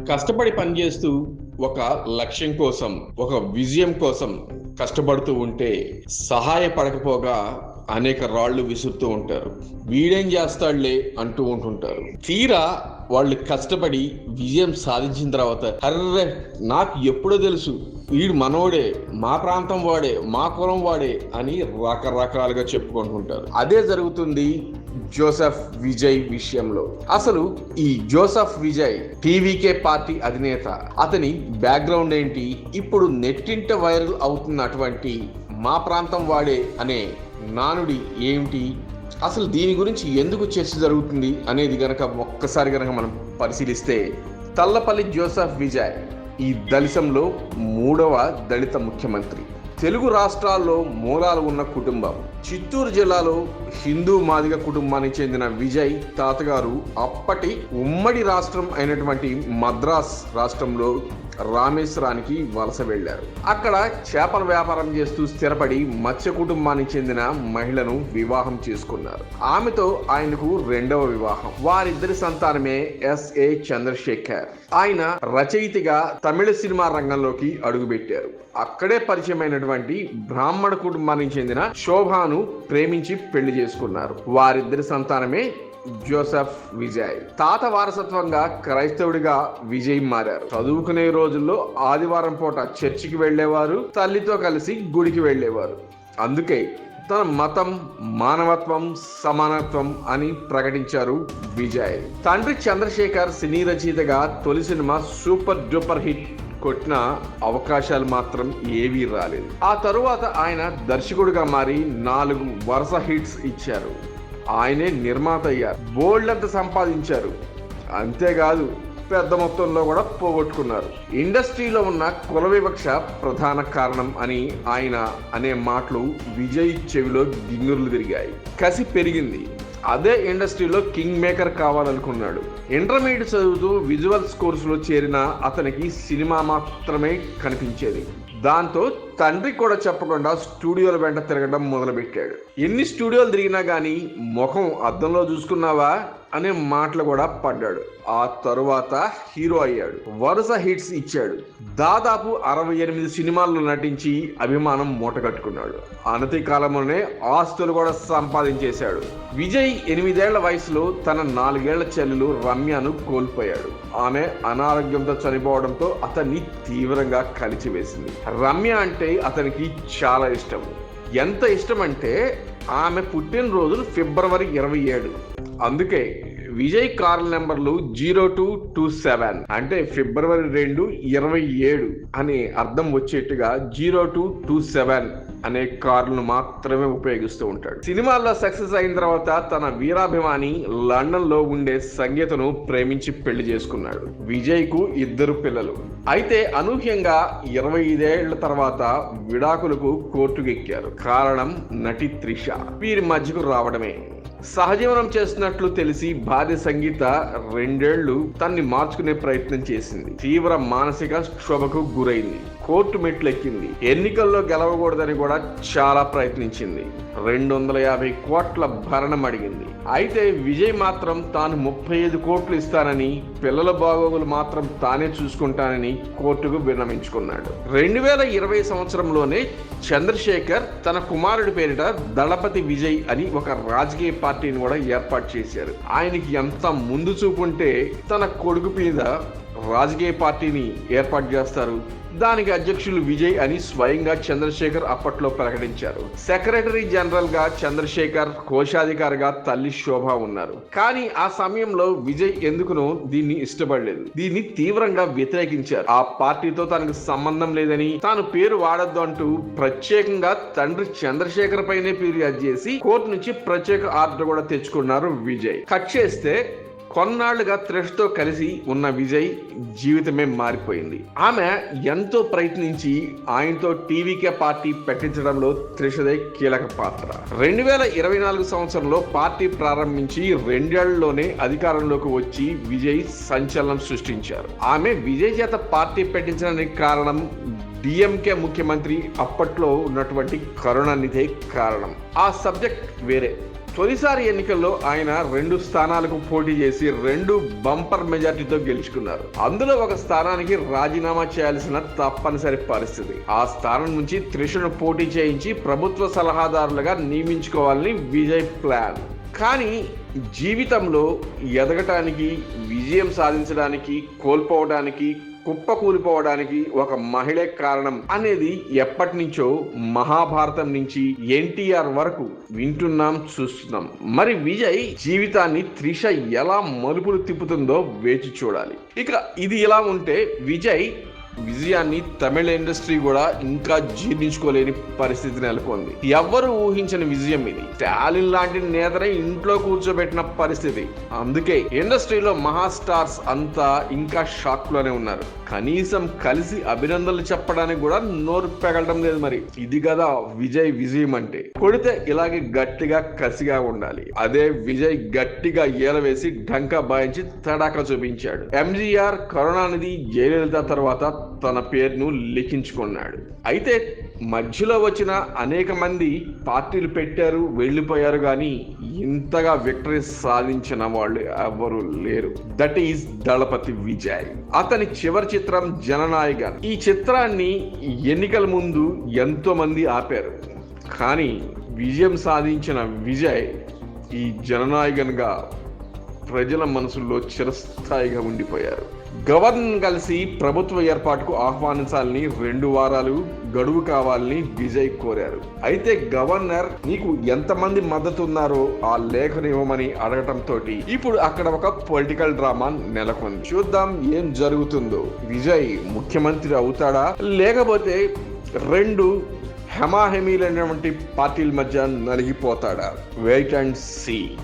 కష్టపడి పనిచేస్తూ ఒక లక్ష్యం కోసం, ఒక విజయం కోసం కష్టపడుతూ ఉంటే సహాయపడకపోగా అనేక రాళ్లు విసురుతూ ఉంటారు. వీడేం చేస్తాడులే అంటూ ఉంటుంటారు. తీరా వాళ్ళు కష్టపడి విజయం సాధించిన తర్వాత, అర్రే నాకు ఎప్పుడో తెలుసు, వీడు మనోడే, మా ప్రాంతం వాడే, మా కులం వాడే అని రకరకాలుగా చెప్పుకుంటుంటారు. అదే జరుగుతుంది జోసెఫ్ విజయ్ విషయంలో. అసలు ఈ జోసెఫ్ విజయ్ టీవీకే పార్టీ అధినేత. అతని బ్యాక్గ్రౌండ్ ఏంటి? ఇప్పుడు నెట్టింట వైరల్ అవుతున్నటువంటి మా ప్రాంతం వాడే అనే నానుడి ఏమిటి? అసలు దీని గురించి ఎందుకు చర్చ జరుగుతుంది అనేది గనక ఒక్కసారి గనక మనం పరిశీలిస్తే, తల్లపల్లి జోసెఫ్ విజయ్ ఈ దళితంలో 3వ దళిత ముఖ్యమంత్రి. తెలుగు రాష్ట్రాల్లో మూలాలు ఉన్న కుటుంబం. చిత్తూరు జిల్లాలో హిందూ మాదిగ కుటుంబానికి చెందిన విజయ్ తాతగారు అప్పటి ఉమ్మడి రాష్ట్రం అయినటువంటి మద్రాస్ రాష్ట్రంలో రామేశ్వరానికి వలస వెళ్లారు. అక్కడ చేపల వ్యాపారం చేస్తూ స్థిరపడి మత్స్య కుటుంబానికి చెందిన మహిళను వివాహం చేసుకున్నారు. ఆమెతో ఆయనకు 2వ వివాహం. వారిద్దరి సంతానమే ఎస్ఏ చంద్రశేఖర్. ఆయన రచయితగా తమిళ సినిమా రంగంలోకి అడుగుపెట్టారు. అక్కడే పరిచయమైనటువంటి బ్రాహ్మణ కుటుంబానికి చెందిన శోభాను ప్రేమించి పెళ్లి చేసుకున్నారు. వారిద్దరి సంతానమే జోసెఫ్ విజయ్. తాత వారసత్వంగా క్రైస్తవుడిగా విజయ్ మారారు. చదువుకునే రోజుల్లో ఆదివారం పూట చర్చికి వెళ్లేవారు, తల్లితో కలిసి గుడికి వెళ్లేవారు. అందుకే తన మతం మానవత్వం, సమానత్వం అని ప్రకటించారు విజయ్. తండ్రి చంద్రశేఖర్ సినీ రచయితగా తొలి సినిమా సూపర్ డూపర్ హిట్ కొట్టిన అవకాశాలు మాత్రం ఏవీ రాలేదు. ఆ తరువాత ఆయన దర్శకుడిగా మారి 4 వరుస హిట్స్ ఇచ్చారు. ఆయనే నిర్మాత అయ్యారు. బోల్డ్ అంత సంపాదించారు. అంతేకాదు పెద్ద మొత్తంలో కూడా పోగొట్టుకున్నారు. ఇండస్ట్రీలో ఉన్న కుల వివక్ష ప్రధాన కారణం అని ఆయన అనే మాటలు విజయ్ చెవిలో గింగురులు తిరిగాయి. కసి పెరిగింది. అదే ఇండస్ట్రీలో కింగ్ మేకర్ కావాలనుకున్నాడు. ఇంటర్మీడియట్ చదువుతూ విజువల్స్ కోర్సులో చేరిన అతనికి సినిమా మాత్రమే కనిపించేది. దాంతో తండ్రి కూడా చెప్పకుండా స్టూడియోల వెంట తిరగడం మొదలుపెట్టాడు. ఎన్ని స్టూడియోలు తిరిగినా కానీ ముఖం అద్దంలో చూసుకున్నావా అనే మాటలు కూడా పడ్డాడు. ఆ తరువాత హీరో అయ్యాడు. వరుస హిట్స్ ఇచ్చాడు. దాదాపు 68 సినిమాల్లో నటించి అభిమానం మూటగట్టుకున్నాడు. అనతి కాలంలోనే ఆస్తులు కూడా సంపాదించేశాడు. విజయ్ 8 ఏళ్ల వయసులో తన 4 ఏళ్ల చెల్లెలు రమ్యను కోల్పోయాడు. ఆమె అనారోగ్యంతో చనిపోవడంతో అతన్ని తీవ్రంగా కలిచివేసింది. రమ్య అంటే అతనికి చాలా ఇష్టం. ఎంత ఇష్టం అంటే ఆమె పుట్టినరోజులు ఫిబ్రవరి 27. అందుకే విజయ్ కార్ల నెంబర్లు 0227 అంటే ఫిబ్రవరి 2, 27 అనే అర్థం వచ్చేట్టుగా 0227 అనే కార్లను మాత్రమే ఉపయోగిస్తూ ఉంటాడు. సినిమాల్లో సక్సెస్ అయిన తర్వాత తన వీరాభిమాని లండన్ లో ఉండే సంగీతను ప్రేమించి పెళ్లి చేసుకున్నాడు. విజయ్ కు 2 పిల్లలు. అయితే అనూహ్యంగా 25 ఏళ్ల తర్వాత విడాకులకు కోర్టుకు ఎక్కారు. కారణం నటి త్రిష. వీరి మధ్యకు రావడమే. సహజీవనం చేస్తున్నట్లు తెలిసి భార్య సంగీత 2 ఏళ్లు తన్ని మార్చుకునే ప్రయత్నం చేసింది. తీవ్ర మానసిక క్షోభకు గురైంది. కోర్టు మెట్లెక్కింది. ఎన్నికల్లో గెలవకూడదని కూడా చాలా ప్రయత్నించింది. 250 కోట్ల భరణం అడిగింది. అయితే విజయ్ మాత్రం తాను 35 కోట్లు ఇస్తానని, పిల్లల బాగోగులు మాత్రం తానే చూసుకుంటానని కోర్టుకు విన్నవించుకున్నాడు. 2020 సంవత్సరంలోనే చంద్రశేఖర్ తన కుమారుడి పేరిట దళపతి విజయ్ అని ఒక రాజకీయ పార్టీని కూడా ఏర్పాటు చేశారు. ఆయనకి ఎంత ముందు చూపుంటే తన కొడుకు మీద రాజకీయ పార్టీని ఏర్పాటు చేస్తారు. దానికి అధ్యక్షులు విజయ్ అని స్వయంగా చంద్రశేఖర్ అప్పట్లో ప్రకటించారు. సెక్రటరీ జనరల్ గా చంద్రశేఖర్, కోశాధికారిగా తల్లి శోభ ఉన్నారు. కానీ ఆ సమయంలో విజయ్ ఎందుకునో దీన్ని ఇష్టపడలేదు. దీన్ని తీవ్రంగా వ్యతిరేకించారు. ఆ పార్టీతో తనకు సంబంధం లేదని, తాను పేరు వాడొద్దు అంటూ ప్రత్యేకంగా తండ్రి చంద్రశేఖర్ పైనే ఫిర్యాదు చేసి కోర్టు నుంచి ప్రత్యేక ఆర్డర్ కూడా తెచ్చుకున్నారు విజయ్. కట్ చేస్తే కొన్నాళ్లుగా త్రిషతో కలిసి ఉన్న విజయ్ జీవితమే మారిపోయింది. ఆమె ఎంతో ప్రయత్నించి ఆయనతో టీవీకే పార్టీ పెట్టించడంలో త్రిషదే కీలక పాత్ర. 2024 సంవత్సరంలో పార్టీ ప్రారంభించి 2 ఏళ్లలోనే అధికారంలోకి వచ్చి విజయ్ సంచలనం సృష్టించారు. ఆమె విజయ్ చేత పార్టీ పెట్టించడానికి కారణం డిఎంకే ముఖ్యమంత్రి అప్పట్లో ఉన్నటువంటి కరుణానిధే కారణం. ఆ సబ్జెక్ట్ వేరే. తొలిసారి ఎన్నికల్లో ఆయన 2 స్థానాలకు పోటీ చేసి 2 బంపర్ మెజార్టీతో గెలుచుకున్నారు. అందులో ఒక స్థానానికి రాజీనామా చేయాల్సిన తప్పనిసరి పరిస్థితి. ఆ స్థానం నుంచి త్రిషను పోటీ చేయించి ప్రభుత్వ సలహాదారులుగా నియమించుకోవాలని విజయ్ ప్లాన్. కానీ జీవితంలో ఎదగటానికి, విజయం సాధించడానికి, కోల్పోవడానికి, కుప్పకూలిపోవడానికి ఒక మహిళే కారణం అనేది ఎప్పటి నుంచో మహాభారతం నుంచి ఎన్టీఆర్ వరకు వింటున్నాం, చూస్తున్నాం. మరి విజయ్ జీవితాన్ని త్రిష ఎలా మలుపులు తిప్పుతుందో వేచి చూడాలి. ఇక ఇది ఇలా ఉంటే విజయ్ విజయాన్ని తమిళ ఇండస్ట్రీ కూడా ఇంకా జీర్ణించుకోలేని పరిస్థితి నెలకొంది. ఎవ్వరు ఊహించని విజయం ఇది. స్టాలిన్ లాంటి నేతనే ఇంట్లో కూర్చోబెట్టిన పరిస్థితి. అందుకే ఇండస్ట్రీలో మహా స్టార్స్ అంతా ఇంకా షాక్ లోనే ఉన్నారు. కనీసం కలిసి అభినందనలు చెప్పడానికి కూడా నోరు పెగలడం లేదు. మరి ఇది కదా విజయ్ విజయం అంటే. కొడితే ఇలాగే గట్టిగా కసిగా ఉండాలి. అదే విజయ్ గట్టిగా ఏలవేసి ఢంకా బాయించి తడాకా చూపించాడు. ఎంజీఆర్, కరుణానిధి, జయలలిత తర్వాత తన పేరును లిఖించుకున్నాడు. అయితే మధ్యలో వచ్చిన అనేక మంది పార్టీలు పెట్టారు, వెళ్ళిపోయారు, కానీ ఇంతగా విక్టరీ సాధించిన వాళ్ళు ఎవరు లేరు. దట్ ఈస్ దళపతి విజయ్. అతని చివరి చిత్రం జననాయగన్. ఈ చిత్రాన్ని ఎన్నికల ముందు ఎంతో మంది ఆపారు. కానీ విజయం సాధించిన విజయ్ ఈ జననాయగన్ గా ప్రజల మనసుల్లో చిరస్థాయిగా ఉండిపోయారు. గవర్నర్ కలిసి ప్రభుత్వ ఏర్పాటుకు ఆహ్వానించాలని 2 వారాలు గడువు కావాలని విజయ్ కోరారు. అయితే గవర్నర్ నీకు ఎంతమంది మద్దతు ఉన్నారో ఆ లేఖను ఇవ్వమని అడగటంతో ఇప్పుడు అక్కడ ఒక పొలిటికల్ డ్రామా నెలకొంది. చూద్దాం ఏం జరుగుతుందో. విజయ్ ముఖ్యమంత్రి అవుతాడా, లేకపోతే 2 హెమాహెమీలైనటువంటి పార్టీల మధ్య నలిగిపోతాడా? Wait and see.